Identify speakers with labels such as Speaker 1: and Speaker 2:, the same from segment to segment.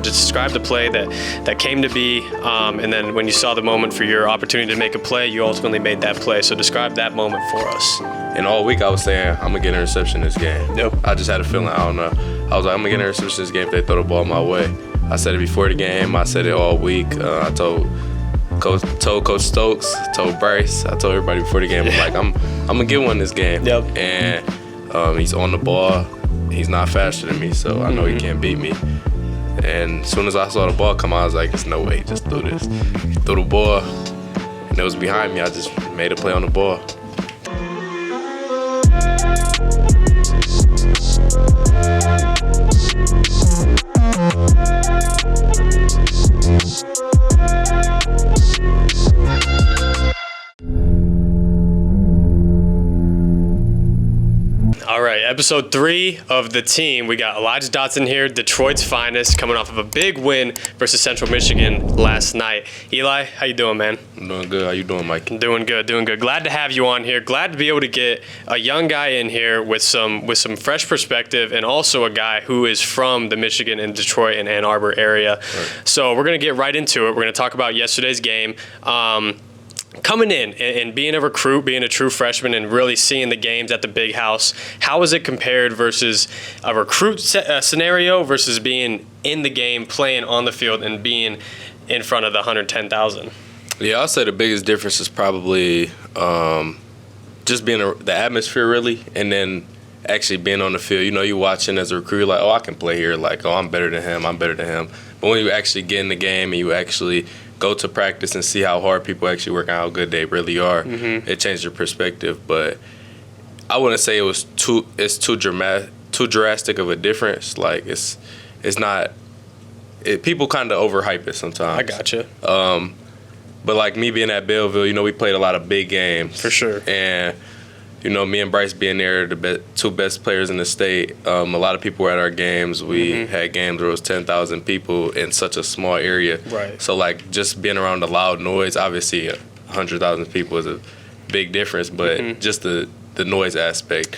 Speaker 1: just describe the play that came to be, and then when you saw the moment for your opportunity to make a play, you ultimately made that play. So describe that moment for us.
Speaker 2: And all week I was saying, I'm going to get an interception in this game.
Speaker 1: Yep.
Speaker 2: I just had a feeling, I don't know. I was like, I'm going to get an interception in this game if they throw the ball my way. I said it before the game. I said it all week. I told Coach Stokes, told Bryce, I told everybody before the game, I'm going to get one this game.
Speaker 1: Yep.
Speaker 2: And he's on the ball. He's not faster than me, so I know he can't beat me. And as soon as I saw the ball come out, I was like, there's no way, just threw this. Threw the ball, and it was behind me. I just made a play on the ball.
Speaker 1: All right, episode 3 of The Team. We got Elijah Dotson here, Detroit's finest, coming off of a big win versus Central Michigan last night. Eli, how you doing, man?
Speaker 2: I'm doing good. How you doing, Mike?
Speaker 1: Doing good. Glad to have you on here. Glad to be able to get a young guy in here with some fresh perspective, and also a guy who is from the Michigan and Detroit and Ann Arbor area. Right. So we're going to get right into it. We're going to talk about yesterday's game. Coming in and being a recruit, being a true freshman, and really seeing the games at the big house, how is it compared versus a recruit scenario versus being in the game, playing on the field, and being in front of the 110,000?
Speaker 2: Yeah, I'll say the biggest difference is probably just being the atmosphere, really, and then actually being on the field. You know, you watching as a recruit, you're like, oh, I can play here. Like, oh, I'm better than him. But when you actually get in the game and you actually go to practice and see how hard people actually work and how good they really are, it changed your perspective. But I wouldn't say it's too drastic of a difference. Like, it's not. People kind of overhype it sometimes.
Speaker 1: I gotcha.
Speaker 2: But like me being at Belleville, you know, we played a lot of big games.
Speaker 1: For sure.
Speaker 2: And you know, me and Bryce being there, two best players in the state. A lot of people were at our games. We had games where it was 10,000 people in such a small area.
Speaker 1: Right.
Speaker 2: So, like, just being around the loud noise, obviously 100,000 people is a big difference, but just the noise aspect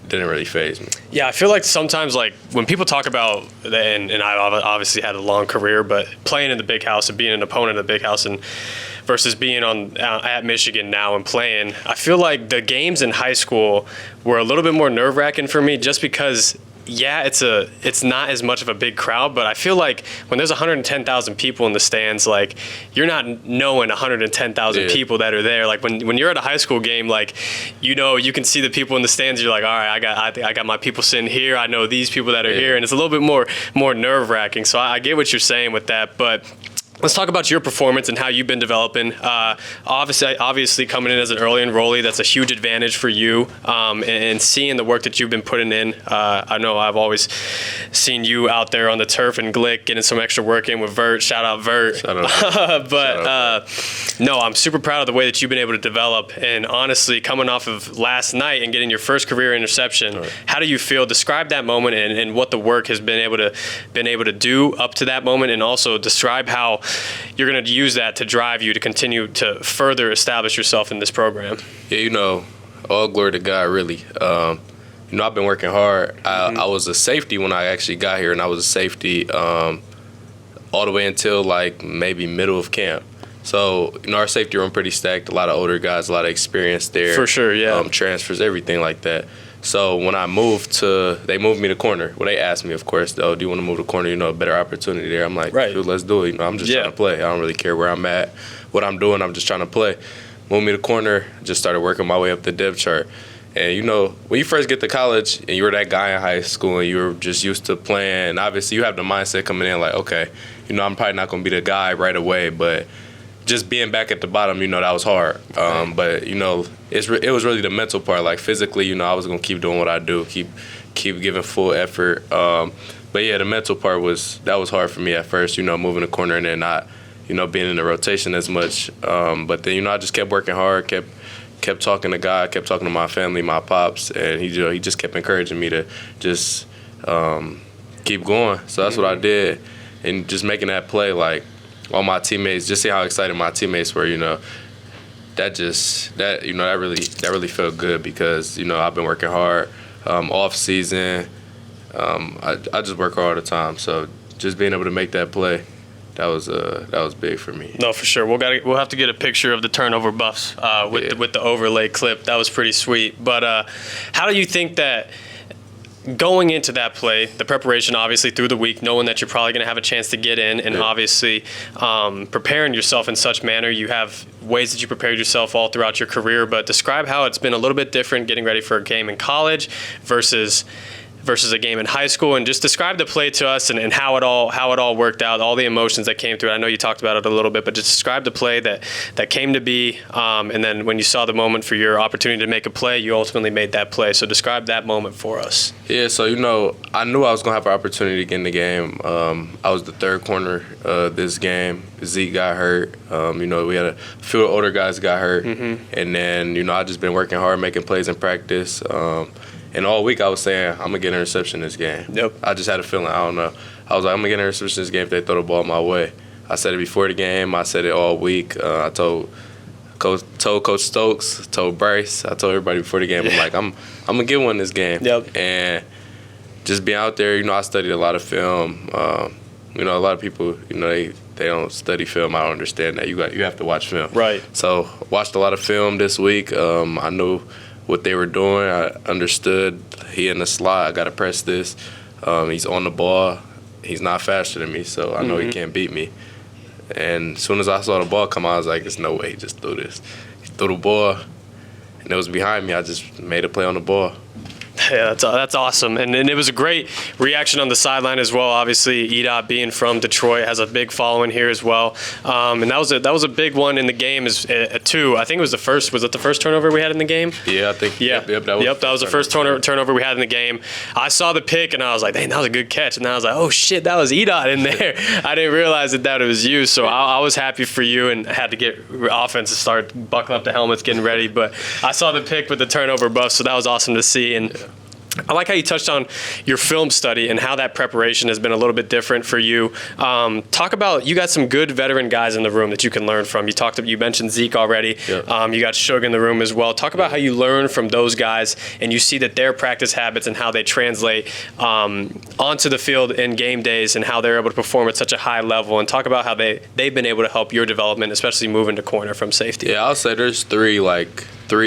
Speaker 2: didn't really faze me.
Speaker 1: Yeah, I feel like sometimes, like, when people talk about, and I've obviously had a long career, but playing in the big house and being an opponent in the big house and versus being at Michigan now and playing, I feel like the games in high school were a little bit more nerve-wracking for me, just because, yeah, it's not as much of a big crowd, but I feel like when there's 110,000 people in the stands, like, you're not knowing 110,000 people that are there. Like, when you're at a high school game, like, you know, you can see the people in the stands. You're like, all right, I got my people sitting here. I know these people that are here, and it's a little bit more nerve-wracking. So I get what you're saying with that, but let's talk about your performance and how you've been developing. Obviously, coming in as an early enrollee, that's a huge advantage for you. And seeing the work that you've been putting in, I know I've always seen you out there on the turf and Glick getting some extra work in with Vert. Shout out Vert. No, I'm super proud of the way that you've been able to develop. And honestly, coming off of last night and getting your first career interception, how do you feel? Describe that moment and what the work has been able to do up to that moment, and also describe how you're going to use that to drive you to continue to further establish yourself in this program.
Speaker 2: Yeah, you know, all glory to God, really. You know, I've been working hard. I was a safety when I actually got here, and I was a safety all the way until, like, maybe middle of camp. So, you know, our safety room pretty stacked, a lot of older guys, a lot of experience there.
Speaker 1: For sure, yeah.
Speaker 2: Transfers, everything like that. So when I they moved me to corner. Well, they asked me, of course, though, do you want to move to corner? You know, a better opportunity there. I'm like, dude, let's do it. You know, I'm just trying to play. I don't really care where I'm at, what I'm doing. I'm just trying to play. Moved me to corner, just started working my way up the depth chart. And, you know, when you first get to college and you were that guy in high school and you were just used to playing, obviously you have the mindset coming in like, okay, you know, I'm probably not going to be the guy right away, but just being back at the bottom, you know, that was hard. But, you know, it was really the mental part. Like, physically, you know, I was going to keep doing what I do, keep giving full effort. But, yeah, the mental part was hard for me at first, you know, moving the corner and then not, you know, being in the rotation as much. But then, you know, I just kept working hard, kept talking to God, kept talking to my family, my pops, and he just kept encouraging me to just keep going. So that's what I did. And just making that play, like, all my teammates, just see how excited my teammates were, you know. That really felt good because, you know, I've been working hard off season. I just work hard all the time. So just being able to make that play, that was big for me.
Speaker 1: No, for sure. We'll have to get a picture of the turnover buffs with the overlay clip. That was pretty sweet. But how do you think that going into that play, the preparation obviously through the week, knowing that you're probably going to have a chance to get in, and obviously preparing yourself in such manner, you have ways that you prepared yourself all throughout your career, but describe how it's been a little bit different getting ready for a game in college versus a game in high school, and just describe the play to us and how it all worked out, all the emotions that came through it. I know you talked about it a little bit, but just describe the play that came to be, and then when you saw the moment for your opportunity to make a play, you ultimately made that play. So describe that moment for us.
Speaker 2: Yeah, so I knew I was going to have an opportunity to get in the game. I was the third corner this game. Zeke got hurt. We had a few older guys got hurt. And then, I just been working hard, making plays in practice. And all week I was saying, I'm going to get an interception this game.
Speaker 1: Yep.
Speaker 2: I just had a feeling, I don't know. I was like, I'm going to get an interception this game if they throw the ball my way. I said it before the game. I said it all week. I told Coach Stokes, told Bryce, I told everybody before the game, I'm like, I'm going to get one this game.
Speaker 1: Yep.
Speaker 2: And just being out there, I studied a lot of film. A lot of people, they don't study film. I don't understand that. You have to watch film.
Speaker 1: Right.
Speaker 2: So watched a lot of film this week. I knew what they were doing. I understood he in the slot. I got to press this. He's on the ball. He's not faster than me, so I know he can't beat me. And as soon as I saw the ball come out, I was like, there's no way he just threw this. He threw the ball, and it was behind me. I just made a play on the ball.
Speaker 1: Yeah, that's awesome. And it was a great reaction on the sideline as well. Obviously, Edot being from Detroit has a big following here as well. And that was a big one in the game too. I think it was was it the first turnover we had in the game?
Speaker 2: Yeah, I think.
Speaker 1: Yeah.
Speaker 2: Yep,
Speaker 1: that was the first turnover we had in the game. I saw the pick and I was like, dang, that was a good catch. And then I was like, oh shit, that was Edot in there. I didn't realize that it was you. So I was happy for you and had to get offense to start buckling up the helmets, getting ready. But I saw the pick with the turnover buff, so that was awesome to see. And I like how you touched on your film study and how that preparation has been a little bit different for you. Talk about, you got some good veteran guys in the room that you can learn from. You mentioned Zeke already.
Speaker 2: Yep.
Speaker 1: You got Shug in the room as well. Talk about how you learn from those guys and you see that their practice habits and how they translate onto the field in game days and how they're able to perform at such a high level. And talk about how they've been able to help your development, especially moving to corner from safety.
Speaker 2: Yeah, I'll say there's three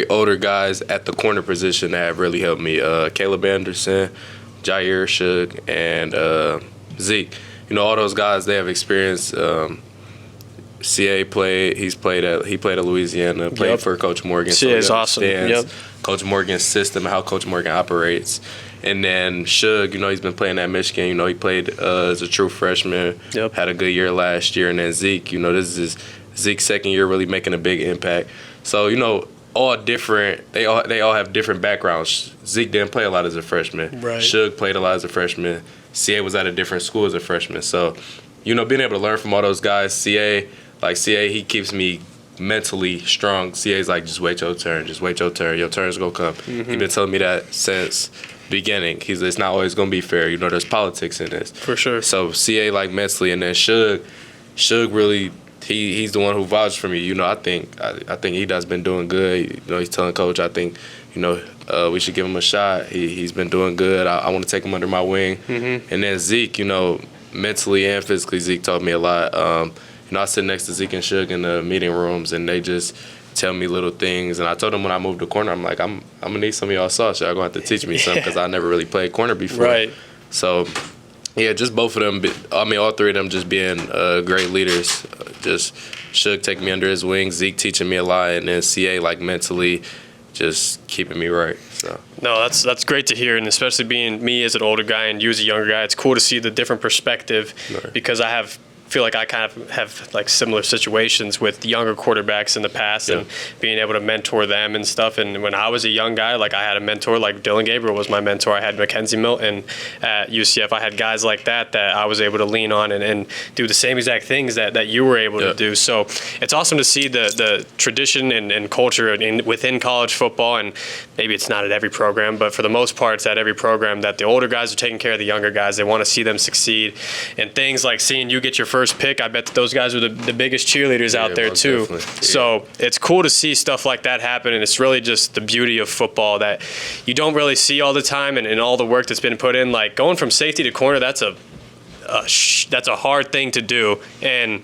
Speaker 2: older guys at the corner position that have really helped me. Caleb Anderson, Jair, Shug, and Zeke. All those guys, they have experience. CA played at Louisiana, played for Coach Morgan.
Speaker 1: CA is awesome. Yep.
Speaker 2: Coach Morgan's system, how Coach Morgan operates. And then Shug, he's been playing at Michigan. He played as a true freshman.
Speaker 1: Yep.
Speaker 2: Had a good year last year. And then Zeke, this is Zeke's second year really making a big impact. So, all different. They all have different backgrounds. Zeke didn't play a lot as a freshman.
Speaker 1: Right.
Speaker 2: Shug played a lot as a freshman. CA was at a different school as a freshman. So, being able to learn from all those guys. CA, he keeps me mentally strong. CA's like, just wait your turn. Just wait your turn. Your turn's gonna come. He's been telling me that since beginning. It's not always gonna be fair. There's politics in this.
Speaker 1: For sure.
Speaker 2: So CA mentally, and then Shug really. He's the one who vouched for me. I think Edot's been doing good. He's telling Coach, I think, we should give him a shot. He's been doing good. I want to take him under my wing. And then Zeke, mentally and physically, Zeke taught me a lot. I sit next to Zeke and Shug in the meeting rooms, and they just tell me little things. And I told them when I moved to corner, I'm like, I'm gonna need some of y'all sauce. Y'all gonna have to teach me something because I never really played corner before.
Speaker 1: Right.
Speaker 2: So. Yeah, just both of them. All three of them just being great leaders. Just Shug taking me under his wing, Zeke teaching me a lot, and then CA mentally just keeping me right. So.
Speaker 1: No, that's great to hear, and especially being me as an older guy and you as a younger guy, it's cool to see the different perspective because I feel like I kind of have similar situations with younger quarterbacks in the past and being able to mentor them and stuff. And when I was a young guy, I had a mentor, Dylan Gabriel was my mentor. I had Mackenzie Milton at UCF. I had guys like that I was able to lean on and do the same exact things that you were able to do. So it's awesome to see the tradition and culture within college football, and maybe it's not at every program, but for the most part it's at every program that the older guys are taking care of the younger guys. They want to see them succeed. And things like seeing you get your first pick, I bet that those guys are the biggest cheerleaders out there too. Yeah. So it's cool to see stuff like that happen, and it's really just the beauty of football that you don't really see all the time, and all the work that's been put in. Going from safety to corner, that's a that's a hard thing to do, and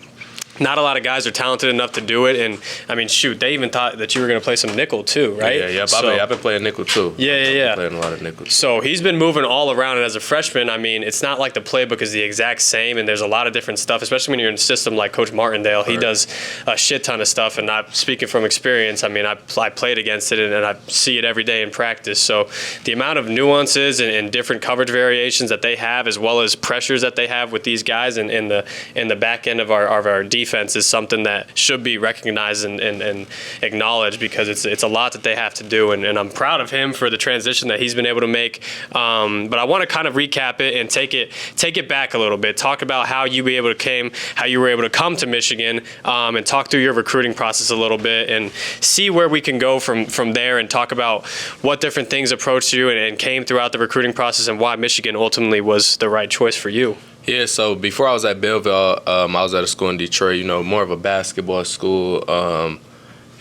Speaker 1: not a lot of guys are talented enough to do it. And I mean, shoot, they even thought that you were going to play some nickel too, right?
Speaker 2: Yeah. I've been playing nickel too.
Speaker 1: Yeah.
Speaker 2: I've been playing a lot of nickel.
Speaker 1: So he's been moving all around, and as a freshman, I mean, it's not like the playbook is the exact same, and there's a lot of different stuff, especially when you're in a system like Coach Martindale. He does a shit ton of stuff, and I'm speaking from experience. I mean, I played against it, and I see it every day in practice. So the amount of nuances and different coverage variations that they have, as well as pressures that they have with these guys in the back end of our defense, is something that should be recognized and acknowledged, because it's a lot that they have to do, and I'm proud of him for the transition that he's been able to make. But I want to kind of recap it and take it back a little bit. Talk about how you were able to come to Michigan, and talk through your recruiting process a little bit, and see where we can go from there, and talk about what different things approached you and came throughout the recruiting process, and why Michigan ultimately was the right choice for you.
Speaker 2: Yeah, so before I was at Belleville, I was at a school in Detroit, more of a basketball school.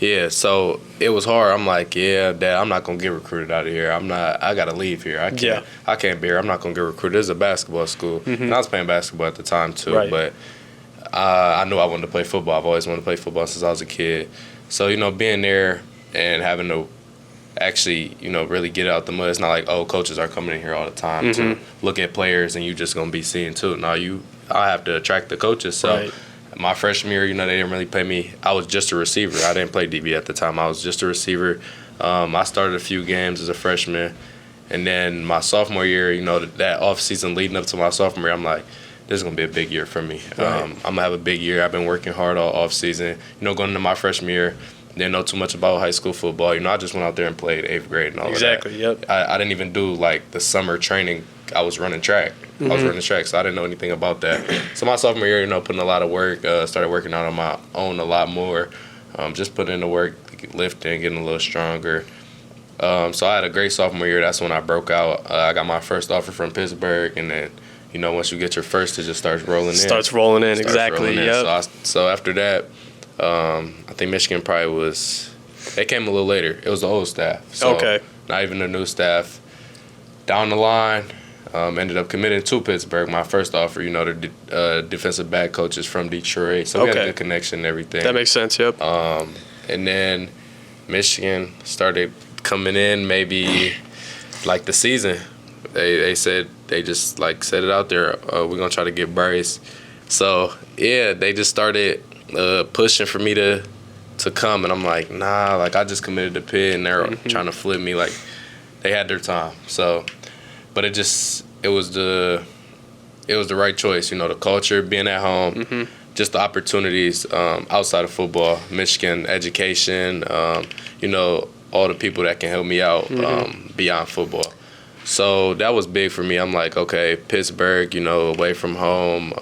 Speaker 2: So it was hard. I'm like, yeah, Dad, I'm not going to get recruited out of here. I got to leave here. I can't be here. I'm not going to get recruited. This is a basketball school. Mm-hmm. And I was playing basketball at the time too, but I knew I wanted to play football. I've always wanted to play football since I was a kid. So, being there and having to actually, really get out the mud. It's not like, coaches are coming in here all the time to look at players and you just going to be seeing too. No, I have to attract the coaches. So my freshman year, they didn't really pay me. I was just a receiver. I didn't play DB at the time. I was just a receiver. I started a few games as a freshman. And then my sophomore year, that off season leading up to my sophomore year, I'm like, this is going to be a big year for me. I'm going to have a big year. I've been working hard all off season. Going into my freshman year, didn't know too much about high school football. I just went out there and played 8th grade and all of that.
Speaker 1: Exactly, yep.
Speaker 2: I didn't even do, the summer training. I was running track. I was running track, so I didn't know anything about that. So my sophomore year, putting a lot of work, started working out on my own a lot more, just putting in the work, lifting, getting a little stronger. So I had a great sophomore year. That's when I broke out. I got my first offer from Pittsburgh, and then, once you get your first, it just starts rolling in.
Speaker 1: Starts rolling in, exactly, yep.
Speaker 2: So after that, I think Michigan probably they came a little later. It was the old staff. So not even the new staff. Down the line, ended up committing to Pittsburgh. My first offer, the defensive back coaches from Detroit. So we had a good connection and everything.
Speaker 1: That makes sense, yep.
Speaker 2: And then Michigan started coming in maybe the season. They said, they just set it out there. We're going to try to get Bryce. So, they just started pushing for me to come, and I'm like, nah, I just committed to Pitt, and they're trying to flip me. They had their time. So, but it was the right choice. The culture, being at home, just the opportunities outside of football, Michigan education, all the people that can help me out beyond football. So that was big for me. I'm like, okay, Pittsburgh, away from home,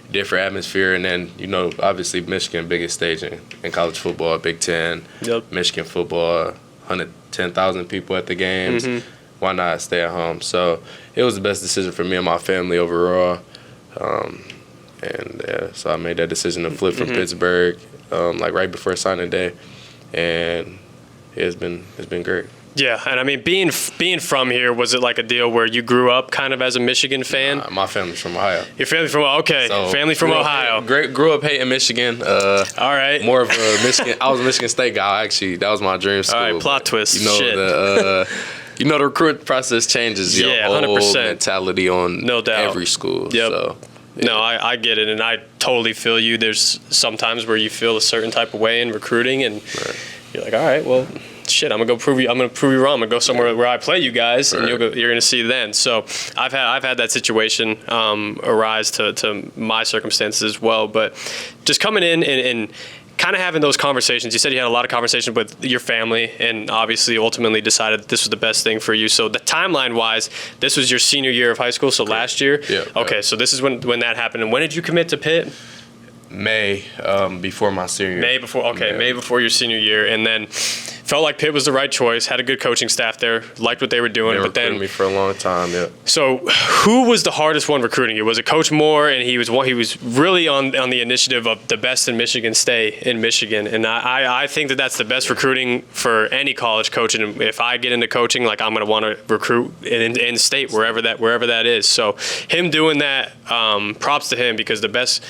Speaker 2: different atmosphere, and then obviously Michigan, biggest stage in college football, Big Ten.
Speaker 1: Yep.
Speaker 2: Michigan football, 110,000 people at the games. Why not stay at home? So it was the best decision for me and my family overall. So I made that decision to flip from Pittsburgh, right before signing day, and it's been great.
Speaker 1: Yeah, and I mean, being from here, was it a deal where you grew up kind of as a Michigan fan?
Speaker 2: My family's from Ohio.
Speaker 1: Your family from family from Ohio.
Speaker 2: Grew up hating Michigan.
Speaker 1: All right.
Speaker 2: More of a Michigan. I was a Michigan State guy. Actually, that was my dream school.
Speaker 1: All right, plot twist. Shit.
Speaker 2: The recruitment process changes your whole
Speaker 1: 100%.
Speaker 2: mentality on every school.
Speaker 1: Yep.
Speaker 2: So.
Speaker 1: Yeah. No, I get it, and I totally feel you. There's sometimes where you feel a certain type of way in recruiting, and you're like, all right, well, shit, I'm gonna prove you wrong. I'm gonna go somewhere where I play you guys, and you're gonna see then. So I've had that situation arise to my circumstances as well. But just coming in and kind of having those conversations. You said you had a lot of conversations with your family, and obviously ultimately decided that this was the best thing for you. So the timeline wise, this was your senior year of high school, so last year.
Speaker 2: Yeah.
Speaker 1: Okay, so this is when that happened. And when did you commit to Pitt?
Speaker 2: May, before my senior year.
Speaker 1: May before your senior year. And then felt like Pitt was the right choice, had a good coaching staff there, liked what they were doing.
Speaker 2: They
Speaker 1: but then
Speaker 2: me for a long time, yeah.
Speaker 1: So who was the hardest one recruiting you? Was it Coach Moore, and he was really on the initiative of the best in Michigan stay in Michigan, and I think that's the best recruiting for any college coach. And if I get into coaching, like, I'm going to want to recruit in state wherever that is. So him doing that, props to him, because the best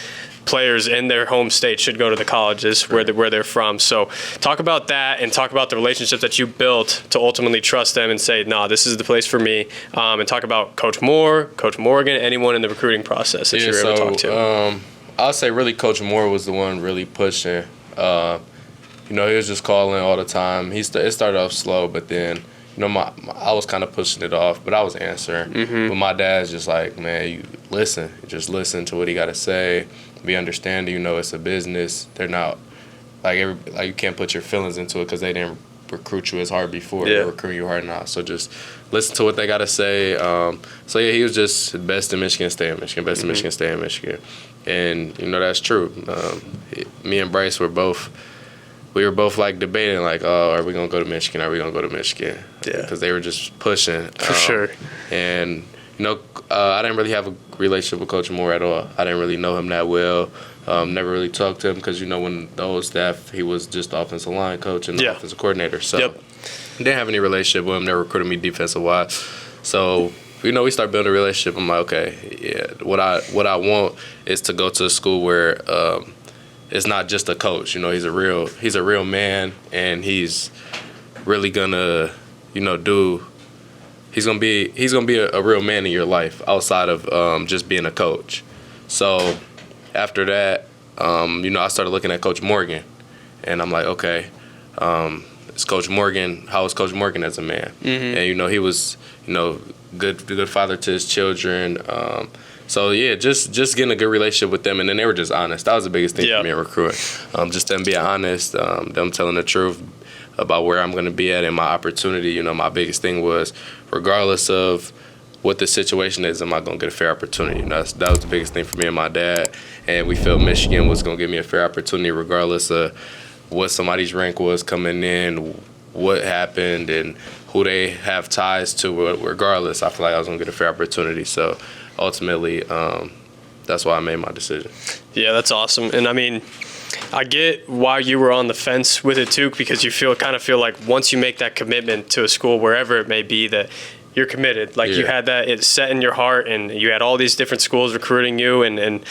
Speaker 1: players in their home state should go to the colleges where they're from. So talk about that, and talk about the relationships that you built to ultimately trust them and say, no, this is the place for me. And talk about Coach Moore, Coach Morgan, anyone in the recruiting process that you're able to talk to.
Speaker 2: I'll say really Coach Moore was the one really pushing. He was just calling all the time. It started off slow, but then, I was kind of pushing it off, but I was answering. Mm-hmm. But my dad's just like, man, you listen. Just listen to what he got to say. Be understanding. It's a business. They're not like you can't put your feelings into it because they didn't recruit you as hard before. Yeah. They're recruiting you hard now. So just listen to what they got to say. He was just best in Michigan, stay in Michigan. Best in Michigan, stay in Michigan. And that's true. Me and Bryce were both like debating, like, oh, are we gonna go to Michigan? Are we gonna go to Michigan? Yeah. Because they were just pushing.
Speaker 1: For sure.
Speaker 2: And I didn't really have a relationship with Coach Moore at all. I didn't really know him that well. Never really talked to him because, when the old staff, he was just the offensive line coach and the offensive coordinator. So didn't have any relationship with him. Never recruited me defensive-wise. So, we start building a relationship. I'm like, okay, yeah, what I want is to go to a school where it's not just a coach. He's a real man, and he's really gonna, he's gonna be a real man in your life outside of just being a coach. So after that, I started looking at Coach Morgan, and I'm like, okay, it's Coach Morgan. How is Coach Morgan as a man? Mm-hmm. And he was good father to his children. So yeah, just getting a good relationship with them, and then they were just honest. That was the biggest thing for me in recruiting. Just them being honest, them telling the truth about where I'm going to be at and my opportunity. My biggest thing was, regardless of what the situation is, am I going to get a fair opportunity? That was the biggest thing for me and my dad. And we felt Michigan was going to give me a fair opportunity regardless of what somebody's rank was coming in, what happened, and who they have ties to. Regardless, I feel like I was going to get a fair opportunity. So ultimately, that's why I made my decision. Yeah,
Speaker 1: that's awesome. And I get why you were on the fence with it too, because you kind of feel like once you make that commitment to a school, wherever it may be, that you're committed. Like you had that set in your heart, and you had all these different schools recruiting you, and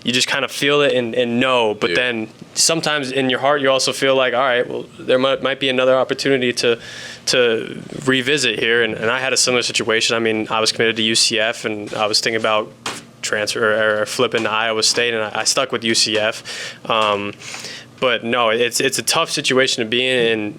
Speaker 1: you just kind of feel it and know. But then sometimes in your heart, you also feel like, all right, well, there might be another opportunity to revisit here. And I had a similar situation. I was committed to UCF, and I was thinking about transfer or flipping to Iowa State, and I stuck with UCF. But no, it's a tough situation to be in.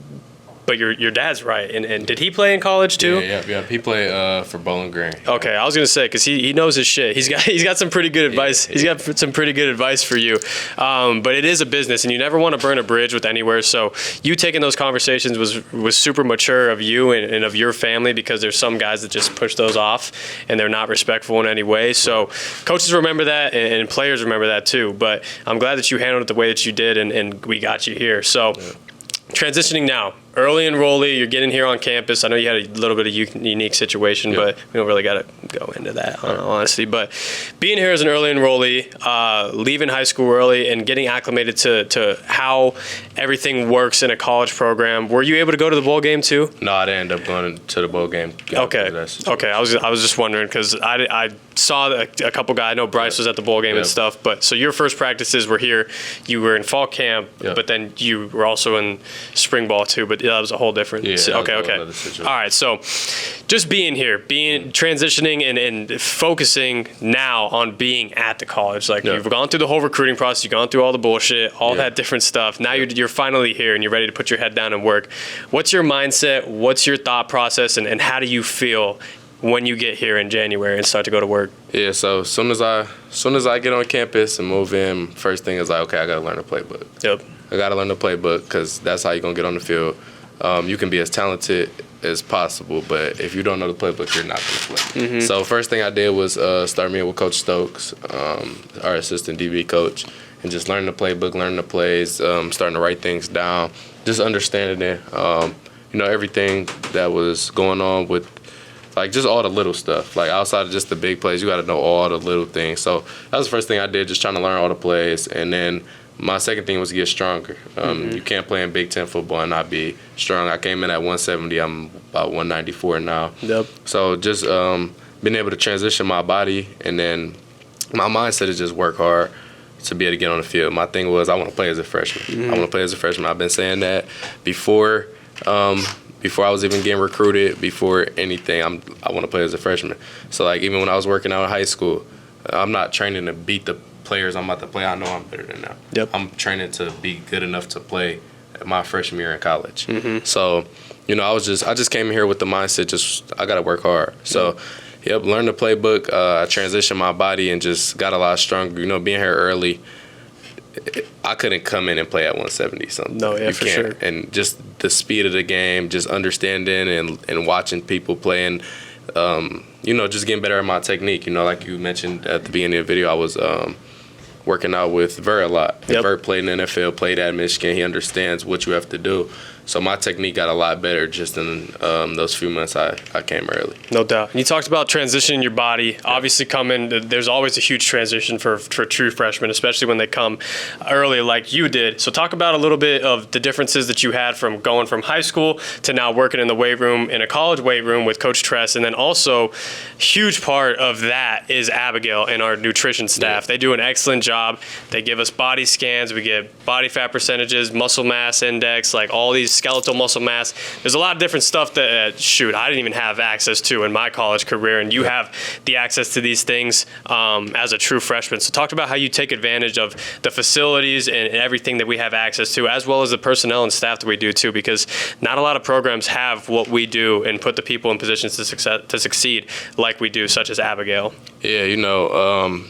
Speaker 1: But your dad's right. And did he play in college too?
Speaker 2: Yeah. He played for Bowling Green.
Speaker 1: Okay, I was gonna say, because he knows his shit. He's got some pretty good advice. He's got some pretty good advice for you. But it is a business, and you never want to burn a bridge with anywhere. So you taking those conversations was super mature of you and of your family, because there's some guys that just push those off and they're not respectful in any way. So coaches remember that, and players remember that too. But I'm glad that you handled it the way that you did, and we got you here. So transitioning now. Early enrollee, you're getting here on campus. I know you had a little bit of unique situation, but we don't really got to go into that, honestly. But being here as an early enrollee, leaving high school early, and getting acclimated to how everything works in a college program. Were you able to go to the bowl game too?
Speaker 2: No, I didn't end up going to the bowl game.
Speaker 1: Okay. I was just wondering, because I saw a couple guys. I know Bryce was at the bowl game and stuff. But so your first practices were here. You were in fall camp, but then you were also in spring ball too. But that was a whole different. Okay. All right. So just being here, transitioning and focusing now on being at the college. Like you've gone through the whole recruiting process. You've gone through all the bullshit, all that different stuff. Now you're finally here and you're ready to put your head down and work. What's your mindset? What's your thought process? And how do you feel when you get here in January and start to go to work?
Speaker 2: Yeah, so as soon as I get on campus and move in, first thing is like, okay, I got to learn the playbook.
Speaker 1: Yep.
Speaker 2: I got to learn the playbook, because that's how you're going to get on the field. You can be as talented as possible, but if you don't know the playbook, you're not going to play. Mm-hmm. So first thing I did was start meeting with Coach Stokes, our assistant DB coach, and just learn the playbook, learn the plays, starting to write things down, just understanding it. You know, everything that was going on with, like, just all the little stuff. Like, outside of just the big plays, you got to know all the little things. So that was the first thing I did, just trying to learn all the plays. And then my second thing was to get stronger. You can't play in Big Ten football and not be strong. I came in at 170. I'm about 194 now.
Speaker 1: Yep. So
Speaker 2: just being able to transition my body, and then my mindset is just work hard to be able to get on the field. My thing was I want to play as a freshman. I want to play as a freshman. I've been saying that before I was even getting recruited, before anything. I want to play as a freshman. So, like, even when I was working out in high school, I'm not training to beat the players I'm about to play. I know I'm better than them.
Speaker 1: Yep.
Speaker 2: I'm training to be good enough to play my freshman year in college. So, you know, I just came here with the mindset, I got to work hard. So, yep, learned the playbook. I transitioned my body and just got a lot stronger. You know, being here early, I couldn't come in and play at 170 something.
Speaker 1: No, yeah, for sure.
Speaker 2: And just the speed of the game, just understanding and watching people playing, you know, just getting better at my technique. You know, like you mentioned at the beginning of the video, I was working out with Ver a lot.
Speaker 1: Yep.
Speaker 2: Ver played in the NFL, played at Michigan. He understands what you have to do. So my technique got a lot better just in those few months I came early.
Speaker 1: No doubt. And you talked about transitioning your body. Obviously, there's always a huge transition for true freshmen, especially when they come early like you did. So talk about a little bit of the differences that you had from going from high school to now working in the weight room, in a college weight room with Coach Tress. And then also, huge part of that is Abigail and our nutrition staff. They do an excellent job. They give us body scans. We get body fat percentages, muscle mass index, like all these skeletal muscle mass. There's a lot of different stuff that, I didn't even have access to in my college career, and you have the access to these things as a true freshman. So talk about how you take advantage of the facilities and everything that we have access to, as well as the personnel and staff that we do too, because not a lot of programs have what we do and put the people in positions to succeed like we do, such as Abigail.
Speaker 2: Yeah, you know,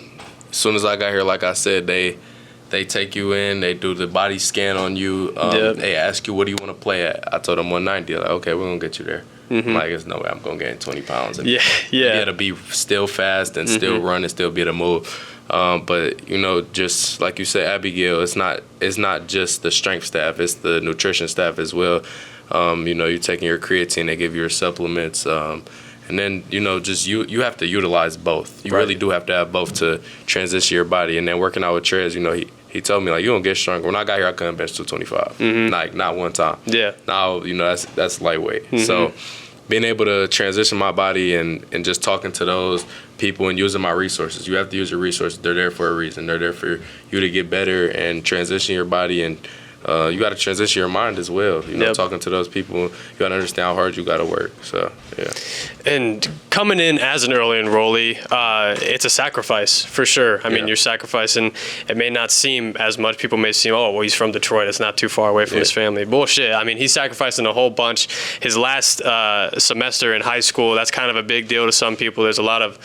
Speaker 2: as soon as I got here, like I said, they take you in, they do the body scan on you. They ask you, what do you want to play at? I told them 190. Like, okay, we're going to get you there. I'm like, there's no way I'm going to gain 20 pounds. And be able to be still fast and still run and still be able to move. But, you know, just like you said, Abigail, it's not just the strength staff, it's the nutrition staff as well. You know, you're taking your creatine, they give you your supplements. And then, you know, just you have to utilize both. You really do have to have both to transition your body. And then working out with Trez, you know, he told me, like, you don't get stronger. When I got here, I couldn't bench 225. Like, not one time. Yeah. Now, you know, that's lightweight. So being able to transition my body and just talking to those people and using my resources. You have to use your resources. They're there for a reason. They're there for you to get better and transition your body, and you got to transition your mind as well. You know, talking to those people, you got to understand how hard you got to work. So, yeah.
Speaker 1: And coming in as an early enrollee, it's a sacrifice for sure. I mean, you're sacrificing. It may not seem as much. People may seem, oh, well, he's from Detroit. It's not too far away from his family. Bullshit. I mean, he's sacrificing a whole bunch. His last semester in high school, that's kind of a big deal to some people. There's a lot of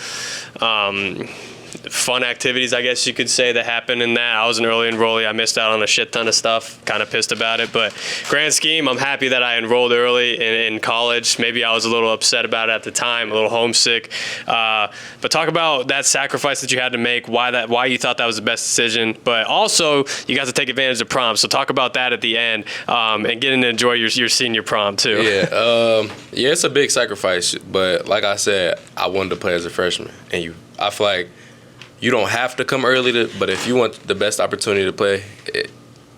Speaker 1: fun activities, I guess you could say, that happened in that. I was an early enrollee. I missed out on a shit ton of stuff. Kind of pissed about it. But grand scheme, I'm happy that I enrolled early in college. Maybe I was a little upset about it at the time, a little homesick. But talk about that sacrifice that you had to make, why you thought that was the best decision. But also, you got to take advantage of prom. So talk about that at the end and getting to enjoy your senior prom, too.
Speaker 2: Yeah, it's a big sacrifice. But like I said, I wanted to play as a freshman. And I feel like you don't have to come early, but if you want the best opportunity to play,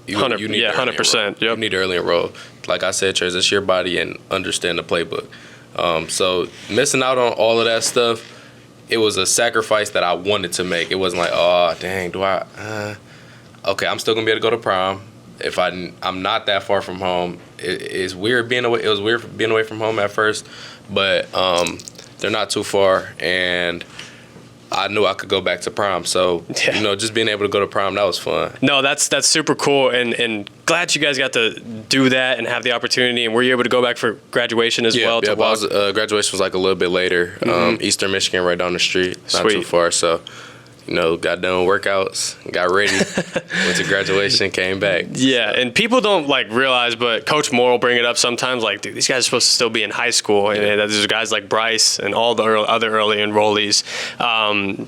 Speaker 2: you need
Speaker 1: 100%.
Speaker 2: You need to early enroll. Like I said, transition your body and understand the playbook. So missing out on all of that stuff, it was a sacrifice that I wanted to make. It wasn't like, oh, dang, do I? Okay, I'm still gonna be able to go to prom. If I'm not that far from home, it's weird being away. It was weird being away from home at first, but they're not too far, and I knew I could go back to prom. So, you know, just being able to go to prom, that was fun.
Speaker 1: No, that's super cool, and glad you guys got to do that and have the opportunity. And were you able to go back for graduation as well?
Speaker 2: Yeah, graduation was like a little bit later. Eastern Michigan, right down the street, not too far. So, got done workouts, got ready, went to graduation, came back.
Speaker 1: Yeah, and people don't realize, but Coach Moore will bring it up sometimes. Dude, these guys are supposed to still be in high school, and there's guys like Bryce and all the other early enrollees.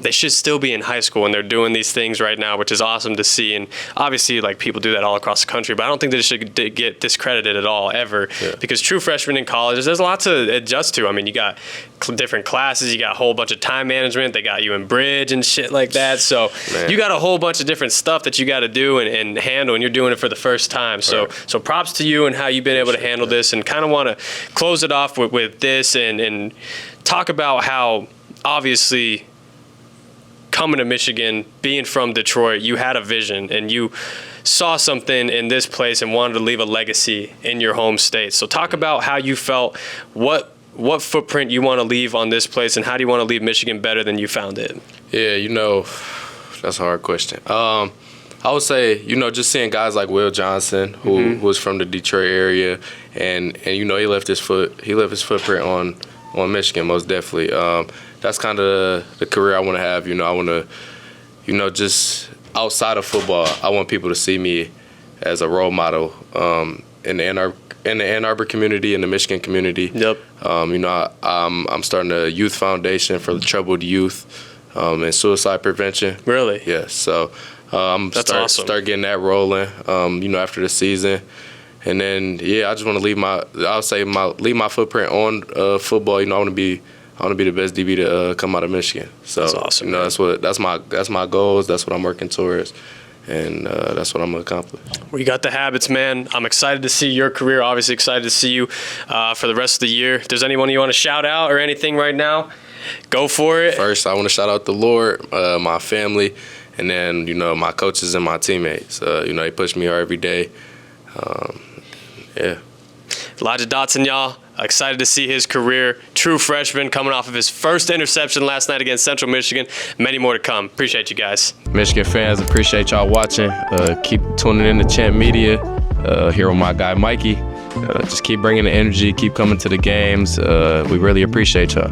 Speaker 1: They should still be in high school, and they're doing these things right now, which is awesome to see. And obviously, people do that all across the country, but I don't think they should get discredited at all ever, because true freshmen in college, there's a lot to adjust to. I mean, you got different classes, you got a whole bunch of time management, they got you in bridge and shit like that. So you got a whole bunch of different stuff that you got to do and handle, and you're doing it for the first time. So props to you and how you've been able to handle this, and kind of want to close it off with this and talk about how obviously coming to Michigan, being from Detroit, you had a vision and you saw something in this place and wanted to leave a legacy in your home state. So talk about how you felt, what footprint you want to leave on this place, and how do you want to leave Michigan better than you found it?
Speaker 2: Yeah, that's a hard question. I would say, just seeing guys like Will Johnson, who was from the Detroit area, and he left his footprint on Michigan, most definitely. That's kind of the career I want to have. I want to, just outside of football, I want people to see me as a role model in the Ann Arbor community, in the Michigan community.
Speaker 1: Yep.
Speaker 2: I'm starting a youth foundation for the troubled youth and suicide prevention.
Speaker 1: Really?
Speaker 2: Yeah. So
Speaker 1: that's awesome.
Speaker 2: Start getting that rolling. After the season, and then I just want to leave my footprint on football. I want to be the best DB to come out of Michigan. So
Speaker 1: that's awesome.
Speaker 2: That's my goals. That's what I'm working towards. And that's what I'm going to accomplish.
Speaker 1: Well, you got the habits, man. I'm excited to see your career. Obviously excited to see you for the rest of the year. If there's anyone you want to shout out or anything right now, go for it.
Speaker 2: First, I want to shout out the Lord, my family, and then, my coaches and my teammates. They push me hard every day.
Speaker 1: Elijah Dotson, y'all. Excited to see his career. True freshman, coming off of his first interception last night against Central Michigan. Many more to come. Appreciate you guys.
Speaker 2: Michigan fans, appreciate y'all watching. Keep tuning in to Champ Media. Here with my guy Mikey. Just keep bringing the energy. Keep coming to the games. We really appreciate y'all.